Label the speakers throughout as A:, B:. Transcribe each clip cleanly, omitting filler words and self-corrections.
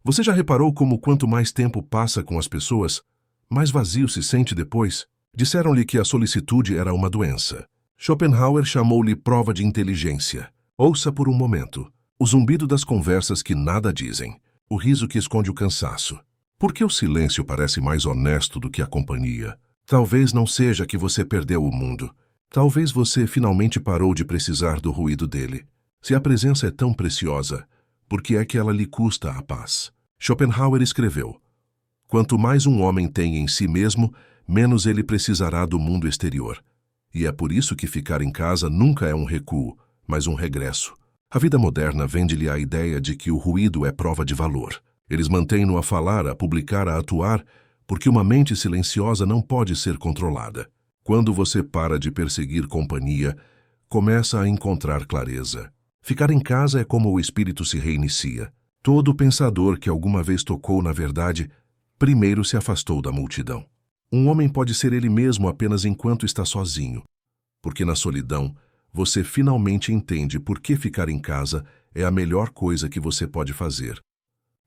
A: Você já reparou como quanto mais tempo passa com as pessoas, mais vazio se sente depois? Disseram-lhe que a solicitude era uma doença. Schopenhauer chamou-lhe prova de inteligência. Ouça por um momento. O zumbido das conversas que nada dizem. O riso que esconde o cansaço. Por que o silêncio parece mais honesto do que a companhia? Talvez não seja que você perdeu o mundo. Talvez você finalmente parou de precisar do ruído dele. Se a presença é tão preciosa, por que é que ela lhe custa a paz? Schopenhauer escreveu: quanto mais um homem tem em si mesmo, menos ele precisará do mundo exterior. E é por isso que ficar em casa nunca é um recuo, mas um regresso. A vida moderna vende-lhe a ideia de que o ruído é prova de valor. Eles mantêm-no a falar, a publicar, a atuar, porque uma mente silenciosa não pode ser controlada. Quando você para de perseguir companhia, começa a encontrar clareza. Ficar em casa é como o espírito se reinicia. Todo pensador que alguma vez tocou na verdade, primeiro se afastou da multidão. Um homem pode ser ele mesmo apenas enquanto está sozinho, porque na solidão você finalmente entende por que ficar em casa é a melhor coisa que você pode fazer.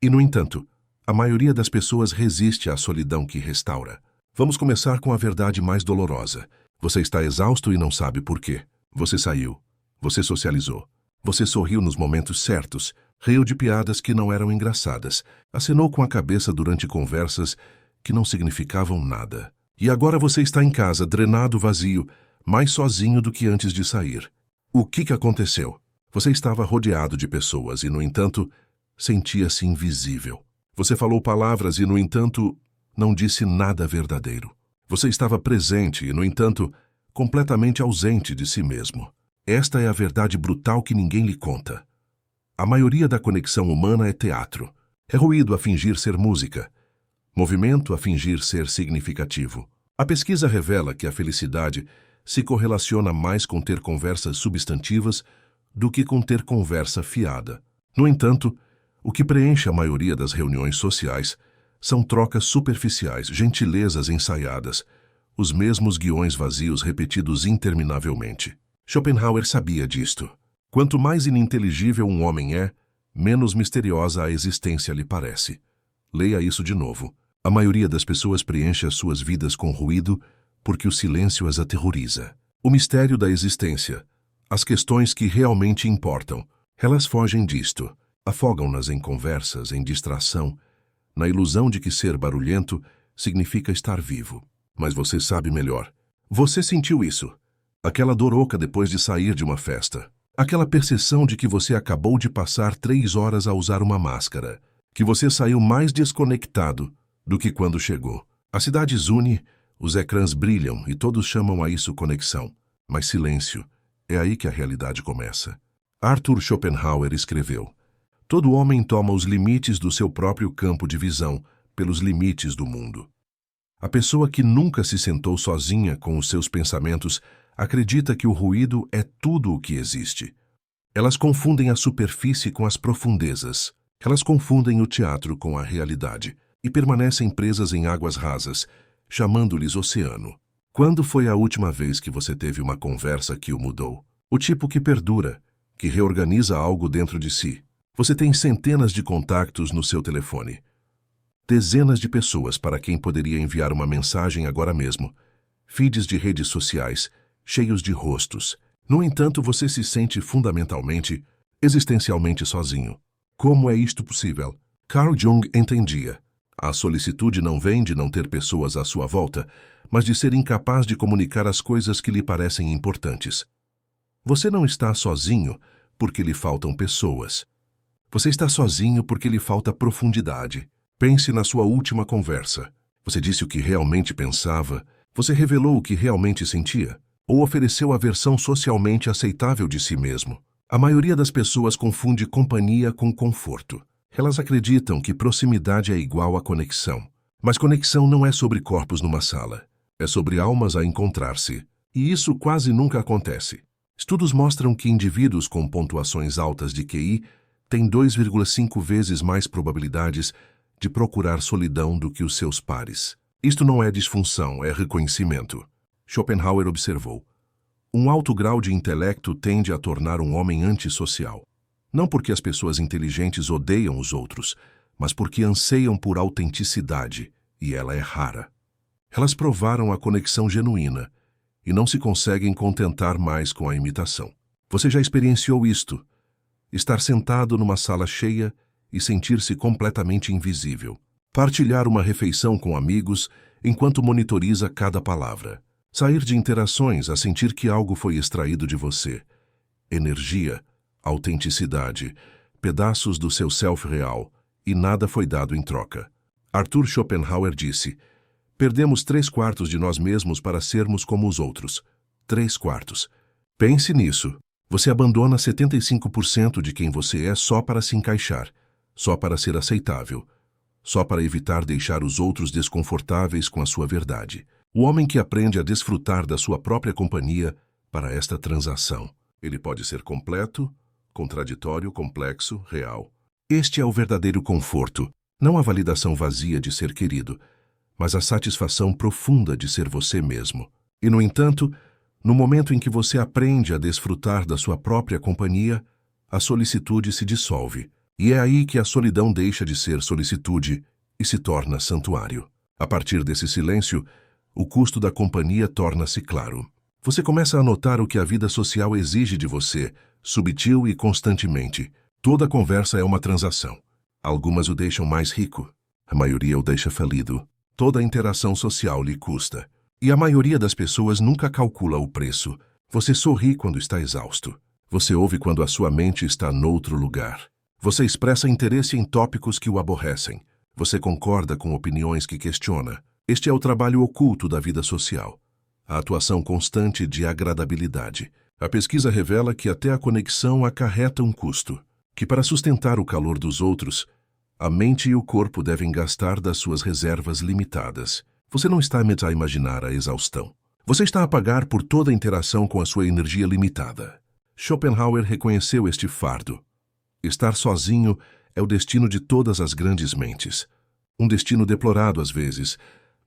A: E, no entanto, a maioria das pessoas resiste à solidão que restaura. Vamos começar com a verdade mais dolorosa. Você está exausto e não sabe por quê. Você saiu. Você socializou. Você sorriu nos momentos certos, riu de piadas que não eram engraçadas, acenou com a cabeça durante conversas que não significavam nada. E agora você está em casa, drenado, vazio, mais sozinho do que antes de sair. O que aconteceu? Você estava rodeado de pessoas e, no entanto, sentia-se invisível. Você falou palavras e, no entanto, não disse nada verdadeiro. Você estava presente e, no entanto, completamente ausente de si mesmo. Esta é a verdade brutal que ninguém lhe conta. A maioria da conexão humana é teatro. É ruído a fingir ser música. Movimento a fingir ser significativo. A pesquisa revela que a felicidade se correlaciona mais com ter conversas substantivas do que com ter conversa fiada. No entanto, o que preenche a maioria das reuniões sociais são trocas superficiais, gentilezas ensaiadas, os mesmos guiões vazios repetidos interminavelmente. Schopenhauer sabia disto. Quanto mais ininteligível um homem é, menos misteriosa a existência lhe parece. Leia isso de novo. A maioria das pessoas preenche as suas vidas com ruído porque o silêncio as aterroriza. O mistério da existência, as questões que realmente importam, elas fogem disto. Afogam-nas em conversas, em distração, na ilusão de que ser barulhento significa estar vivo. Mas você sabe melhor. Você sentiu isso. Aquela dor oca depois de sair de uma festa. Aquela percepção de que você acabou de passar 3 horas a usar uma máscara. Que você saiu mais desconectado do que quando chegou. A cidade zune, os ecrãs brilham e todos chamam a isso conexão. Mas silêncio, é aí que a realidade começa. Arthur Schopenhauer escreveu: todo homem toma os limites do seu próprio campo de visão pelos limites do mundo. A pessoa que nunca se sentou sozinha com os seus pensamentos acredita que o ruído é tudo o que existe. Elas confundem a superfície com as profundezas. Elas confundem o teatro com a realidade e permanecem presas em águas rasas, chamando-lhes oceano. Quando foi a última vez que você teve uma conversa que o mudou? O tipo que perdura, que reorganiza algo dentro de si. Você tem centenas de contactos no seu telefone. Dezenas de pessoas para quem poderia enviar uma mensagem agora mesmo. Feeds de redes sociais, cheios de rostos. No entanto, você se sente fundamentalmente, existencialmente sozinho. Como é isto possível? Carl Jung entendia. A solicitude não vem de não ter pessoas à sua volta, mas de ser incapaz de comunicar as coisas que lhe parecem importantes. Você não está sozinho porque lhe faltam pessoas. Você está sozinho porque lhe falta profundidade. Pense na sua última conversa. Você disse o que realmente pensava? Você revelou o que realmente sentia? Ou ofereceu a versão socialmente aceitável de si mesmo? A maioria das pessoas confunde companhia com conforto. Elas acreditam que proximidade é igual a conexão. Mas conexão não é sobre corpos numa sala. É sobre almas a encontrar-se. E isso quase nunca acontece. Estudos mostram que indivíduos com pontuações altas de QI têm 2,5 vezes mais probabilidades de procurar solidão do que os seus pares. Isto não é disfunção, é reconhecimento. Schopenhauer observou: um alto grau de intelecto tende a tornar um homem antissocial. Não porque as pessoas inteligentes odeiam os outros, mas porque anseiam por autenticidade, e ela é rara. Elas provaram a conexão genuína e não se conseguem contentar mais com a imitação. Você já experienciou isto? Estar sentado numa sala cheia e sentir-se completamente invisível. Partilhar uma refeição com amigos enquanto monitoriza cada palavra. Sair de interações a sentir que algo foi extraído de você. Energia, autenticidade, pedaços do seu self real, e nada foi dado em troca. Arthur Schopenhauer disse: perdemos 3/4 de nós mesmos para sermos como os outros. 3/4. Pense nisso. Você abandona 75% de quem você é só para se encaixar, só para ser aceitável, só para evitar deixar os outros desconfortáveis com a sua verdade. O homem que aprende a desfrutar da sua própria companhia para esta transação. Ele pode ser completo, contraditório, complexo, real. Este é o verdadeiro conforto, não a validação vazia de ser querido, mas a satisfação profunda de ser você mesmo. E, no entanto, no momento em que você aprende a desfrutar da sua própria companhia, a solicitude se dissolve. E é aí que a solidão deixa de ser solicitude e se torna santuário. A partir desse silêncio, o custo da companhia torna-se claro. Você começa a notar o que a vida social exige de você, subtil e constantemente. Toda conversa é uma transação. Algumas o deixam mais rico, a maioria o deixa falido. Toda interação social lhe custa. E a maioria das pessoas nunca calcula o preço. Você sorri quando está exausto. Você ouve quando a sua mente está noutro lugar. Você expressa interesse em tópicos que o aborrecem. Você concorda com opiniões que questiona. Este é o trabalho oculto da vida social. A atuação constante de agradabilidade. A pesquisa revela que até a conexão acarreta um custo. Que para sustentar o calor dos outros, a mente e o corpo devem gastar das suas reservas limitadas. Você não está a imaginar a exaustão. Você está a pagar por toda a interação com a sua energia limitada. Schopenhauer reconheceu este fardo. Estar sozinho é o destino de todas as grandes mentes. Um destino deplorado às vezes,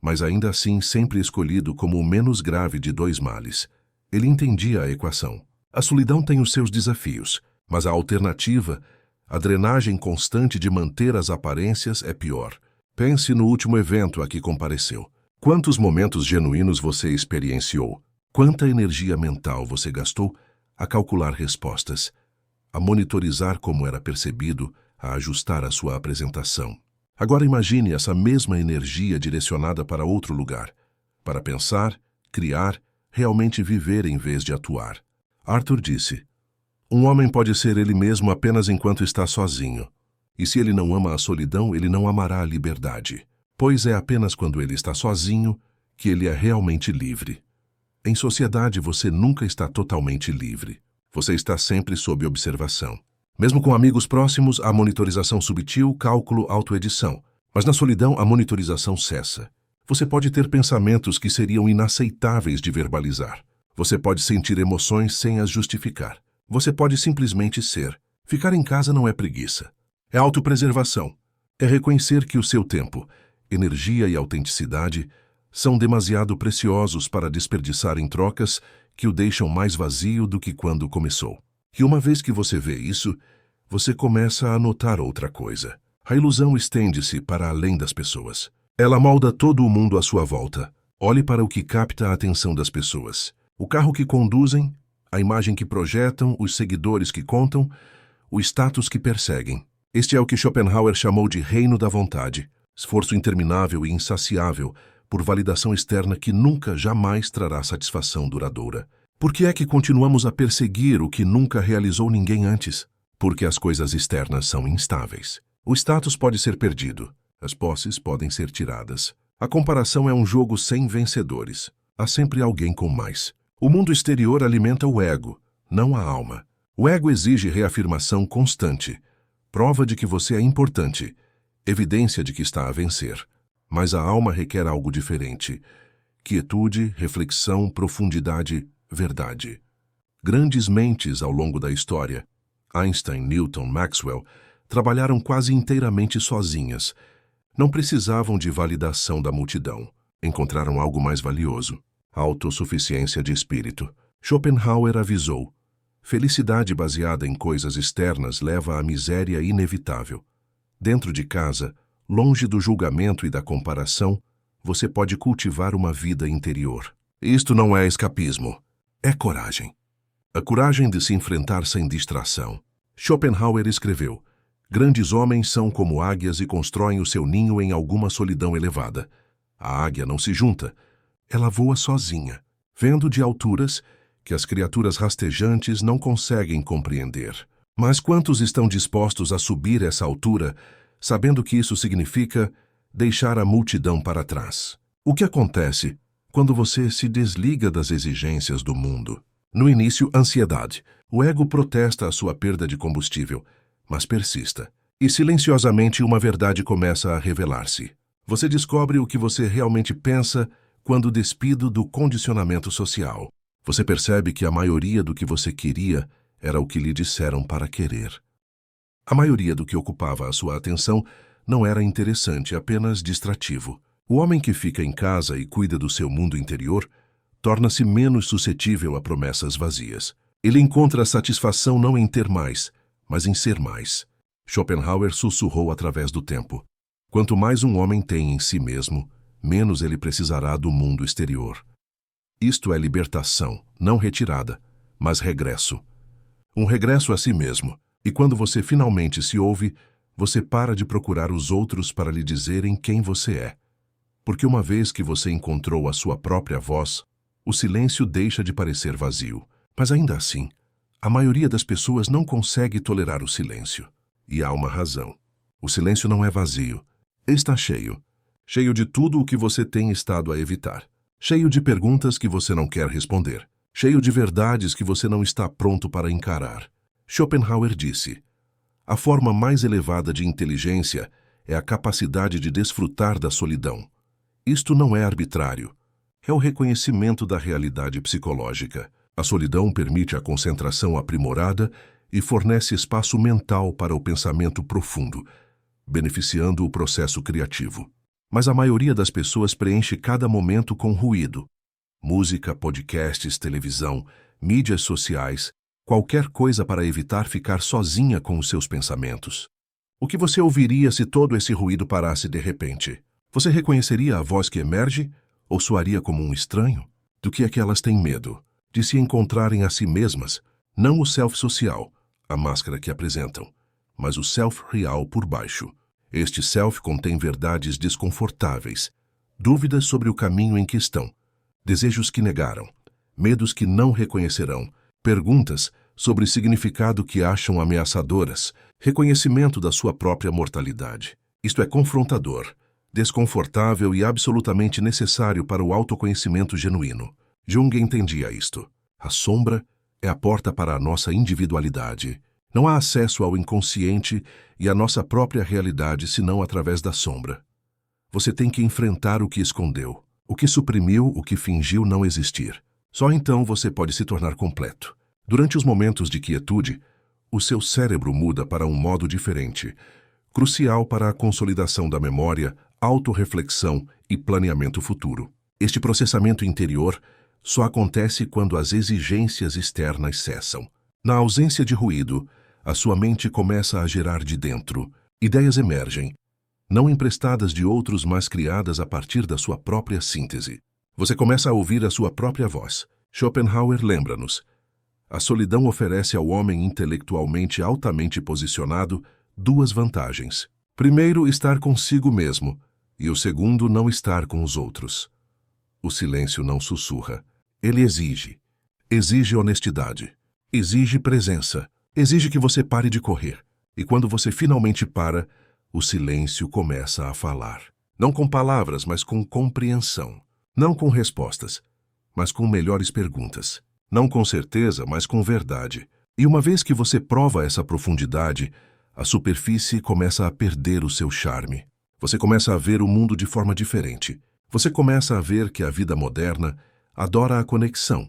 A: mas ainda assim sempre escolhido como o menos grave de dois males. Ele entendia a equação. A solidão tem os seus desafios, mas a alternativa, a drenagem constante de manter as aparências, é pior. Pense no último evento a que compareceu. Quantos momentos genuínos você experienciou? Quanta energia mental você gastou a calcular respostas, a monitorizar como era percebido, a ajustar a sua apresentação? Agora imagine essa mesma energia direcionada para outro lugar, para pensar, criar, realmente viver em vez de atuar. Arthur disse: um homem pode ser ele mesmo apenas enquanto está sozinho. E se ele não ama a solidão, ele não amará a liberdade. Pois é apenas quando ele está sozinho que ele é realmente livre. Em sociedade, você nunca está totalmente livre. Você está sempre sob observação. Mesmo com amigos próximos, há monitorização subtil, cálculo, autoedição. Mas na solidão, a monitorização cessa. Você pode ter pensamentos que seriam inaceitáveis de verbalizar. Você pode sentir emoções sem as justificar. Você pode simplesmente ser. Ficar em casa não é preguiça. É autopreservação. É reconhecer que o seu tempo, energia e autenticidade são demasiado preciosos para desperdiçar em trocas que o deixam mais vazio do que quando começou. E uma vez que você vê isso, você começa a notar outra coisa. A ilusão estende-se para além das pessoas. Ela molda todo o mundo à sua volta. Olhe para o que capta a atenção das pessoas. O carro que conduzem, a imagem que projetam, os seguidores que contam, o status que perseguem. Este é o que Schopenhauer chamou de reino da vontade. Esforço interminável e insaciável por validação externa que nunca, jamais trará satisfação duradoura. Por que é que continuamos a perseguir o que nunca realizou ninguém antes? Porque as coisas externas são instáveis. O status pode ser perdido. As posses podem ser tiradas. A comparação é um jogo sem vencedores. Há sempre alguém com mais. O mundo exterior alimenta o ego, não a alma. O ego exige reafirmação constante, prova de que você é importante, evidência de que está a vencer. Mas a alma requer algo diferente: quietude, reflexão, profundidade, verdade. Grandes mentes ao longo da história, Einstein, Newton, Maxwell, trabalharam quase inteiramente sozinhas. Não precisavam de validação da multidão. Encontraram algo mais valioso: autossuficiência de espírito. Schopenhauer avisou: felicidade baseada em coisas externas leva à miséria inevitável. Dentro de casa, longe do julgamento e da comparação, você pode cultivar uma vida interior. Isto não é escapismo, é coragem. A coragem de se enfrentar sem distração. Schopenhauer escreveu: grandes homens são como águias e constroem o seu ninho em alguma solidão elevada. A águia não se junta, ela voa sozinha, vendo de alturas que as criaturas rastejantes não conseguem compreender. Mas quantos estão dispostos a subir essa altura, sabendo que isso significa deixar a multidão para trás? O que acontece quando você se desliga das exigências do mundo? No início, ansiedade. O ego protesta a sua perda de combustível, mas persista. E silenciosamente uma verdade começa a revelar-se. Você descobre o que você realmente pensa quando despido do condicionamento social. Você percebe que a maioria do que você queria era o que lhe disseram para querer. A maioria do que ocupava a sua atenção não era interessante, apenas distrativo. O homem que fica em casa e cuida do seu mundo interior torna-se menos suscetível a promessas vazias. Ele encontra satisfação não em ter mais, mas em ser mais. Schopenhauer sussurrou através do tempo: quanto mais um homem tem em si mesmo, menos ele precisará do mundo exterior. Isto é libertação, não retirada, mas regresso. Um regresso a si mesmo. E quando você finalmente se ouve, você para de procurar os outros para lhe dizerem quem você é. Porque uma vez que você encontrou a sua própria voz, o silêncio deixa de parecer vazio. Mas ainda assim, a maioria das pessoas não consegue tolerar o silêncio. E há uma razão. O silêncio não é vazio. Está cheio. Cheio de tudo o que você tem estado a evitar. Cheio de perguntas que você não quer responder. Cheio de verdades que você não está pronto para encarar. Schopenhauer disse: a forma mais elevada de inteligência é a capacidade de desfrutar da solidão. Isto não é arbitrário. É o reconhecimento da realidade psicológica. A solidão permite a concentração aprimorada e fornece espaço mental para o pensamento profundo, beneficiando o processo criativo. Mas a maioria das pessoas preenche cada momento com ruído. Música, podcasts, televisão, mídias sociais, qualquer coisa para evitar ficar sozinha com os seus pensamentos. O que você ouviria se todo esse ruído parasse de repente? Você reconheceria a voz que emerge ou soaria como um estranho? Do que é que elas têm medo? De se encontrarem a si mesmas, não o self social, a máscara que apresentam, mas o self real por baixo. Este self contém verdades desconfortáveis, dúvidas sobre o caminho em que estão, desejos que negaram, medos que não reconhecerão, perguntas sobre significado que acham ameaçadoras, reconhecimento da sua própria mortalidade. Isto é confrontador, desconfortável e absolutamente necessário para o autoconhecimento genuíno. Jung entendia isto. A sombra é a porta para a nossa individualidade. Não há acesso ao inconsciente e à nossa própria realidade senão através da sombra. Você tem que enfrentar o que escondeu, o que suprimiu, o que fingiu não existir. Só então você pode se tornar completo. Durante os momentos de quietude, o seu cérebro muda para um modo diferente, crucial para a consolidação da memória, autorreflexão e planeamento futuro. Este processamento interior só acontece quando as exigências externas cessam. Na ausência de ruído, a sua mente começa a gerar de dentro. Ideias emergem, não emprestadas de outros, mas criadas a partir da sua própria síntese. Você começa a ouvir a sua própria voz. Schopenhauer lembra-nos: a solidão oferece ao homem intelectualmente altamente posicionado duas vantagens. Primeiro, estar consigo mesmo, e o segundo, não estar com os outros. O silêncio não sussurra. Ele exige honestidade, exige presença, exige que você pare de correr. E quando você finalmente para, o silêncio começa a falar. Não com palavras, mas com compreensão. Não com respostas, mas com melhores perguntas. Não com certeza, mas com verdade. E uma vez que você prova essa profundidade, a superfície começa a perder o seu charme. Você começa a ver o mundo de forma diferente. Você começa a ver que a vida moderna adora a conexão.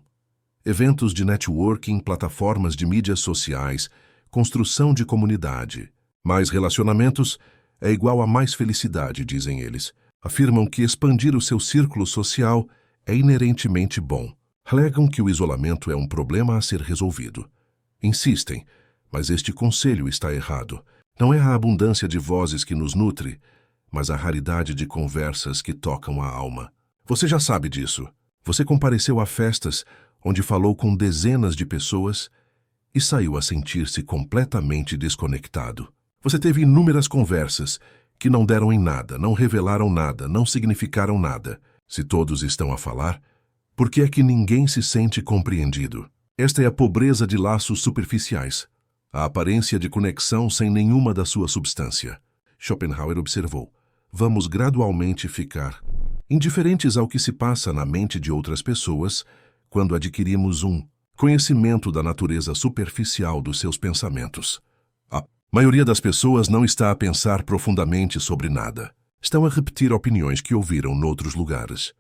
A: Eventos de networking, plataformas de mídias sociais, construção de comunidade. Mais relacionamentos é igual a mais felicidade, dizem eles. Afirmam que expandir o seu círculo social é inerentemente bom. Alegam que o isolamento é um problema a ser resolvido. Insistem, mas este conselho está errado. Não é a abundância de vozes que nos nutre, mas a raridade de conversas que tocam a alma. Você já sabe disso. Você compareceu a festas onde falou com dezenas de pessoas e saiu a sentir-se completamente desconectado. Você teve inúmeras conversas que não deram em nada, não revelaram nada, não significaram nada. Se todos estão a falar, por que é que ninguém se sente compreendido? Esta é a pobreza de laços superficiais, a aparência de conexão sem nenhuma da sua substância. Schopenhauer observou: vamos gradualmente ficar indiferentes ao que se passa na mente de outras pessoas quando adquirimos um conhecimento da natureza superficial dos seus pensamentos. A maioria das pessoas não está a pensar profundamente sobre nada. Estão a repetir opiniões que ouviram noutros lugares,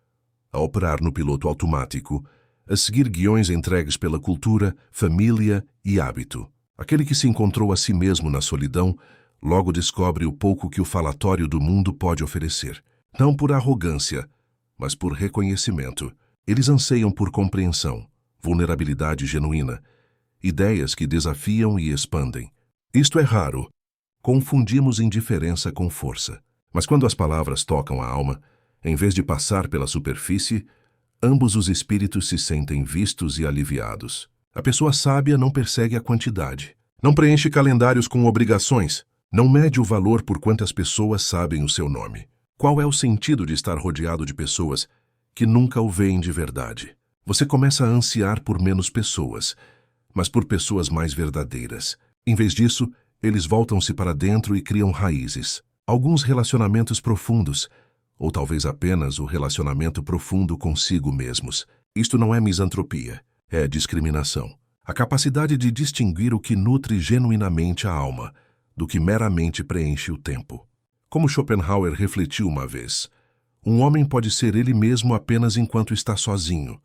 A: a operar no piloto automático, a seguir guiões entregues pela cultura, família e hábito. Aquele que se encontrou a si mesmo na solidão logo descobre o pouco que o falatório do mundo pode oferecer. Não por arrogância, mas por reconhecimento. Eles anseiam por compreensão, vulnerabilidade genuína, ideias que desafiam e expandem. Isto é raro. Confundimos indiferença com força. Mas quando as palavras tocam a alma, em vez de passar pela superfície, ambos os espíritos se sentem vistos e aliviados. A pessoa sábia não persegue a quantidade, não preenche calendários com obrigações, não mede o valor por quantas pessoas sabem o seu nome. Qual é o sentido de estar rodeado de pessoas que nunca o veem de verdade? Você começa a ansiar por menos pessoas, mas por pessoas mais verdadeiras. Em vez disso, eles voltam-se para dentro e criam raízes. Alguns relacionamentos profundos, ou talvez apenas o relacionamento profundo consigo mesmos. Isto não é misantropia, é discriminação. A capacidade de distinguir o que nutre genuinamente a alma do que meramente preenche o tempo. Como Schopenhauer refletiu uma vez, um homem pode ser ele mesmo apenas enquanto está sozinho.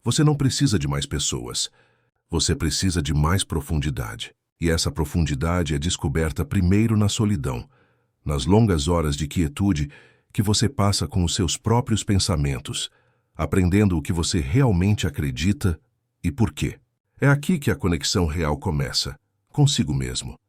A: Você não precisa de mais pessoas. Você precisa de mais profundidade. E essa profundidade é descoberta primeiro na solidão, nas longas horas de quietude que você passa com os seus próprios pensamentos, aprendendo o que você realmente acredita e por quê. É aqui que a conexão real começa, consigo mesmo.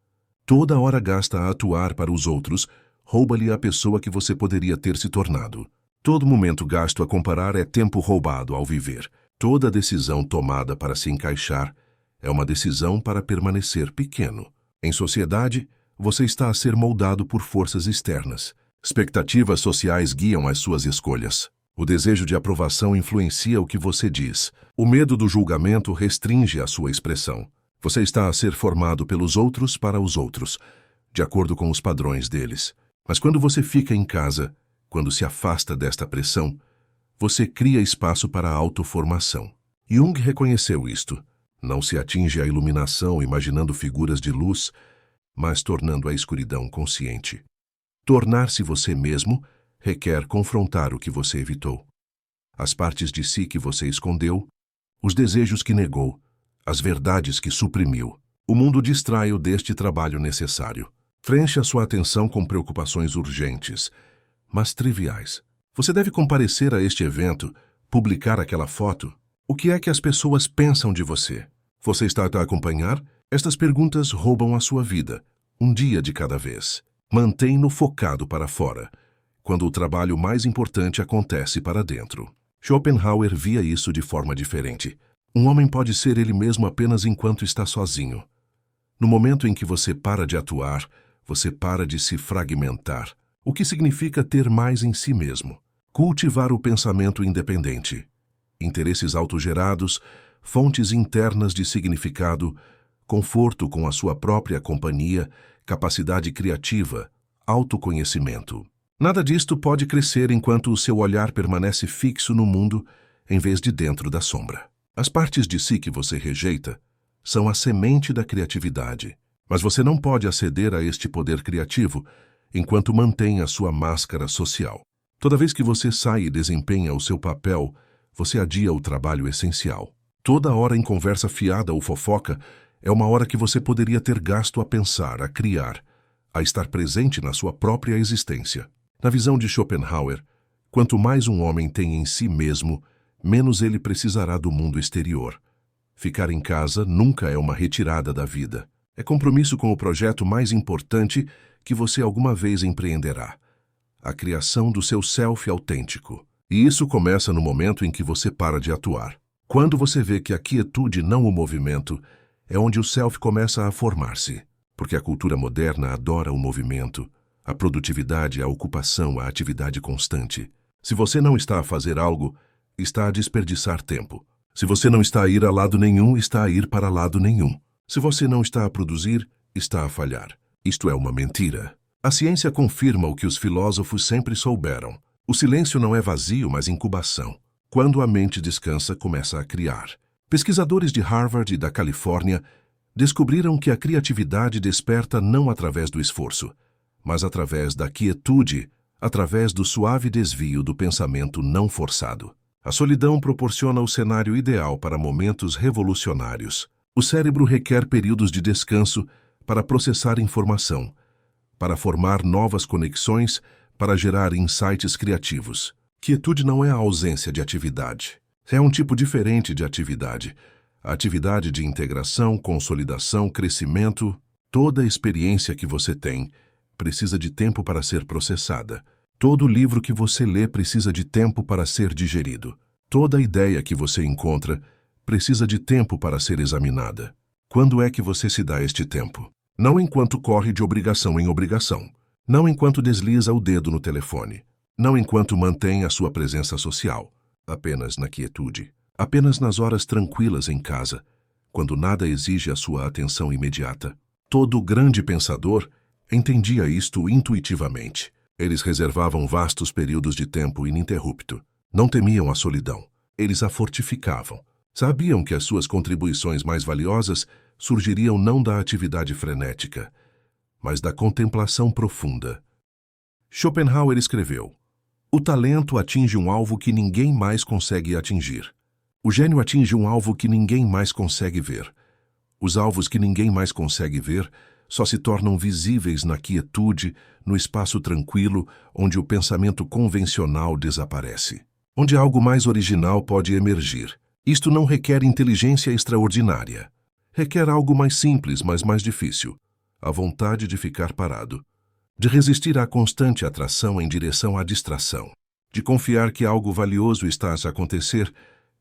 A: Toda hora gasta a atuar para os outros rouba-lhe a pessoa que você poderia ter se tornado. Todo momento gasto a comparar é tempo roubado ao viver. Toda decisão tomada para se encaixar é uma decisão para permanecer pequeno. Em sociedade, você está a ser moldado por forças externas. Expectativas sociais guiam as suas escolhas. O desejo de aprovação influencia o que você diz. O medo do julgamento restringe a sua expressão. Você está a ser formado pelos outros para os outros, de acordo com os padrões deles. Mas quando você fica em casa, quando se afasta desta pressão, você cria espaço para a autoformação. Jung reconheceu isto. Não se atinge a iluminação imaginando figuras de luz, mas tornando a escuridão consciente. Tornar-se você mesmo requer confrontar o que você evitou. As partes de si que você escondeu, os desejos que negou, as verdades que suprimiu. O mundo distrai-o deste trabalho necessário. Preencha sua atenção com preocupações urgentes, mas triviais. Você deve comparecer a este evento, publicar aquela foto. O que é que as pessoas pensam de você? Você está a acompanhar? Estas perguntas roubam a sua vida, um dia de cada vez. Mantém-no focado para fora, quando o trabalho mais importante acontece para dentro. Schopenhauer via isso de forma diferente. Um homem pode ser ele mesmo apenas enquanto está sozinho. No momento em que você para de atuar, você para de se fragmentar, o que significa ter mais em si mesmo. Cultivar o pensamento independente. Interesses autogerados, fontes internas de significado, conforto com a sua própria companhia, capacidade criativa, autoconhecimento. Nada disto pode crescer enquanto o seu olhar permanece fixo no mundo em vez de dentro da sombra. As partes de si que você rejeita são a semente da criatividade. Mas você não pode aceder a este poder criativo enquanto mantém a sua máscara social. Toda vez que você sai e desempenha o seu papel, você adia o trabalho essencial. Toda hora em conversa fiada ou fofoca é uma hora que você poderia ter gasto a pensar, a criar, a estar presente na sua própria existência. Na visão de Schopenhauer, quanto mais um homem tem em si mesmo, menos ele precisará do mundo exterior. Ficar em casa nunca é uma retirada da vida. É compromisso com o projeto mais importante que você alguma vez empreenderá: a criação do seu self autêntico. E isso começa no momento em que você para de atuar. Quando você vê que a quietude, não o movimento, é onde o self começa a formar-se. Porque a cultura moderna adora o movimento, a produtividade, a ocupação, a atividade constante. Se você não está a fazer algo, está a desperdiçar tempo. Se você não está a ir a lado nenhum, está a ir para lado nenhum. Se você não está a produzir, está a falhar. Isto é uma mentira. A ciência confirma o que os filósofos sempre souberam. O silêncio não é vazio, mas incubação. Quando a mente descansa, começa a criar. Pesquisadores de Harvard e da Califórnia descobriram que a criatividade desperta não através do esforço, mas através da quietude, através do suave desvio do pensamento não forçado. A solidão proporciona o cenário ideal para momentos revolucionários. O cérebro requer períodos de descanso para processar informação, para formar novas conexões, para gerar insights criativos. Quietude não é a ausência de atividade. É um tipo diferente de atividade. A atividade de integração, consolidação, crescimento. Toda a experiência que você tem precisa de tempo para ser processada. Todo livro que você lê precisa de tempo para ser digerido. Toda ideia que você encontra precisa de tempo para ser examinada. Quando é que você se dá este tempo? Não enquanto corre de obrigação em obrigação. Não enquanto desliza o dedo no telefone. Não enquanto mantém a sua presença social. Apenas na quietude. Apenas nas horas tranquilas em casa, quando nada exige a sua atenção imediata. Todo grande pensador entendia isto intuitivamente. Eles reservavam vastos períodos de tempo ininterrupto. Não temiam a solidão. Eles a fortificavam. Sabiam que as suas contribuições mais valiosas surgiriam não da atividade frenética, mas da contemplação profunda. Schopenhauer escreveu: o talento atinge um alvo que ninguém mais consegue atingir. O gênio atinge um alvo que ninguém mais consegue ver. Os alvos que ninguém mais consegue ver só se tornam visíveis na quietude, no espaço tranquilo, onde o pensamento convencional desaparece. Onde algo mais original pode emergir. Isto não requer inteligência extraordinária. Requer algo mais simples, mas mais difícil. A vontade de ficar parado. De resistir à constante atração em direção à distração. De confiar que algo valioso está a acontecer,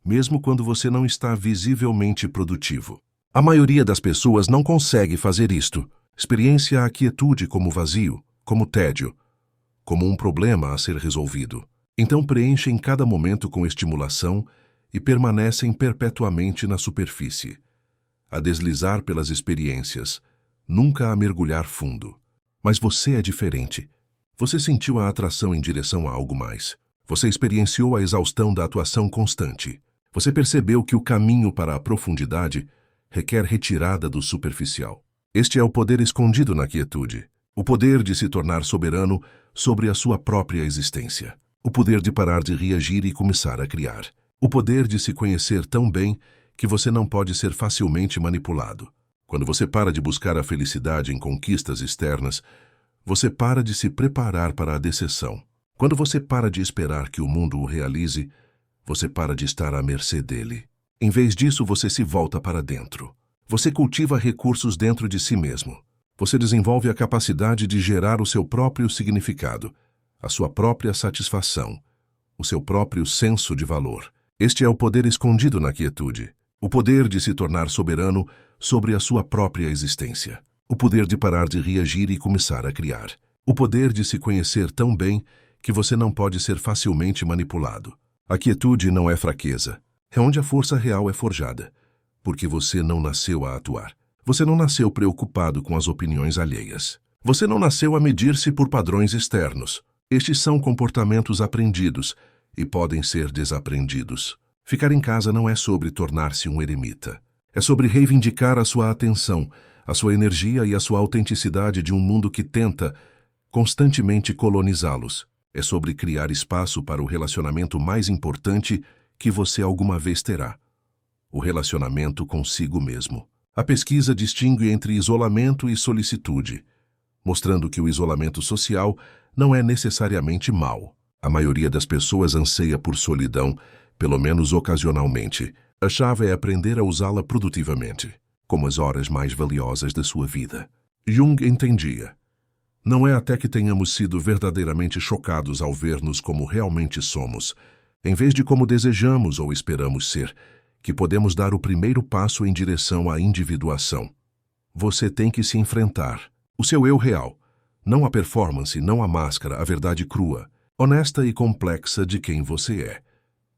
A: mesmo quando você não está visivelmente produtivo. A maioria das pessoas não consegue fazer isto. Experiencia a quietude como vazio, como tédio, como um problema a ser resolvido. Então preenchem cada momento com estimulação e permanecem perpetuamente na superfície, a deslizar pelas experiências, nunca a mergulhar fundo. Mas você é diferente. Você sentiu a atração em direção a algo mais. Você experienciou a exaustão da atuação constante. Você percebeu que o caminho para a profundidade requer retirada do superficial. Este é o poder escondido na quietude. O poder de se tornar soberano sobre a sua própria existência. O poder de parar de reagir e começar a criar. O poder de se conhecer tão bem que você não pode ser facilmente manipulado. Quando você para de buscar a felicidade em conquistas externas, você para de se preparar para a decepção. Quando você para de esperar que o mundo o realize, você para de estar à mercê dele. Em vez disso, você se volta para dentro. Você cultiva recursos dentro de si mesmo. Você desenvolve a capacidade de gerar o seu próprio significado, a sua própria satisfação, o seu próprio senso de valor. Este é o poder escondido na quietude. O poder de se tornar soberano sobre a sua própria existência. O poder de parar de reagir e começar a criar. O poder de se conhecer tão bem que você não pode ser facilmente manipulado. A quietude não é fraqueza. É onde a força real é forjada. Porque você não nasceu a atuar. Você não nasceu preocupado com as opiniões alheias. Você não nasceu a medir-se por padrões externos. Estes são comportamentos aprendidos e podem ser desaprendidos. Ficar em casa não é sobre tornar-se um eremita. É sobre reivindicar a sua atenção, a sua energia e a sua autenticidade de um mundo que tenta constantemente colonizá-los. É sobre criar espaço para o relacionamento mais importante que você alguma vez terá. O relacionamento consigo mesmo. A pesquisa distingue entre isolamento e solicitude, mostrando que o isolamento social não é necessariamente mau. A maioria das pessoas anseia por solidão, pelo menos ocasionalmente. A chave é aprender a usá-la produtivamente. como as horas mais valiosas da sua vida. Jung entendia. Não é até que tenhamos sido verdadeiramente chocados ao ver-nos como realmente somos, em vez de como desejamos ou esperamos ser, que podemos dar o primeiro passo em direção à individuação. Você tem que se enfrentar, o seu eu real, não a performance, não a máscara, a verdade crua, honesta e complexa de quem você é.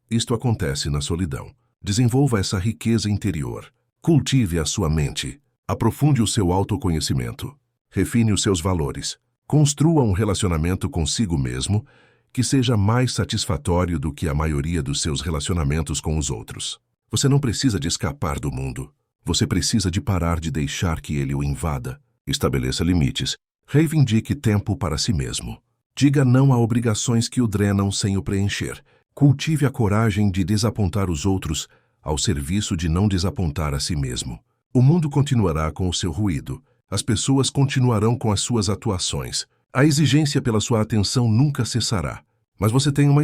A: Isto acontece na solidão. Desenvolva essa riqueza interior. Cultive a sua mente. Aprofunde o seu autoconhecimento. Refine os seus valores. Construa um relacionamento consigo mesmo que seja mais satisfatório do que a maioria dos seus relacionamentos com os outros. Você não precisa de escapar do mundo. Você precisa de parar de deixar que ele o invada. Estabeleça limites. Reivindique tempo para si mesmo. Diga não a obrigações que o drenam sem o preencher. Cultive a coragem de desapontar os outros ao serviço de não desapontar a si mesmo. O mundo continuará com o seu ruído. As pessoas continuarão com as suas atuações. A exigência pela sua atenção nunca cessará. Mas você tem uma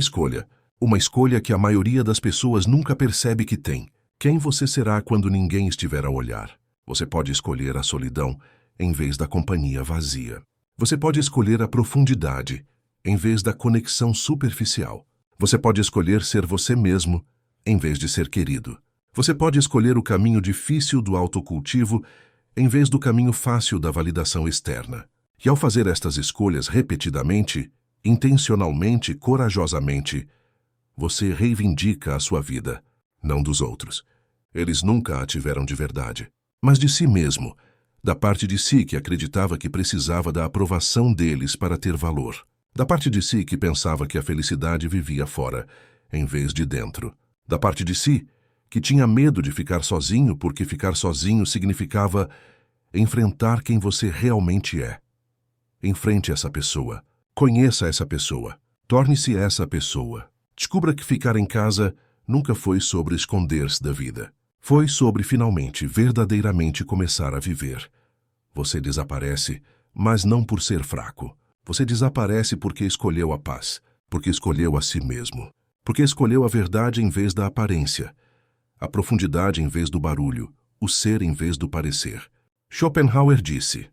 A: escolha que a maioria das pessoas nunca percebe que tem. Quem você será quando ninguém estiver a olhar? Você pode escolher a solidão em vez da companhia vazia. Você pode escolher a profundidade em vez da conexão superficial. Você pode escolher ser você mesmo em vez de ser querido. Você pode escolher o caminho difícil do autocultivo em vez do caminho fácil da validação externa. E ao fazer estas escolhas repetidamente, intencionalmente, corajosamente, você reivindica a sua vida, não dos outros. Eles nunca a tiveram de verdade, mas de si mesmo, da parte de si que acreditava que precisava da aprovação deles para ter valor, da parte de si que pensava que a felicidade vivia fora, em vez de dentro, da parte de si que tinha medo de ficar sozinho porque ficar sozinho significava enfrentar quem você realmente é. Enfrente essa pessoa. Conheça essa pessoa. Torne-se essa pessoa. Descubra que ficar em casa nunca foi sobre esconder-se da vida. Foi sobre finalmente, verdadeiramente começar a viver. Você desaparece, mas não por ser fraco. Você desaparece porque escolheu a paz, porque escolheu a si mesmo, porque escolheu a verdade em vez da aparência, a profundidade em vez do barulho, o ser em vez do parecer. Schopenhauer disse: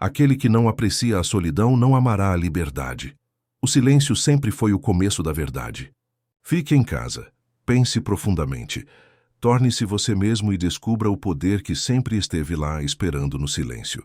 A: aquele que não aprecia a solidão não amará a liberdade. O silêncio sempre foi o começo da verdade. Fique em casa, pense profundamente, torne-se você mesmo e descubra o poder que sempre esteve lá esperando no silêncio.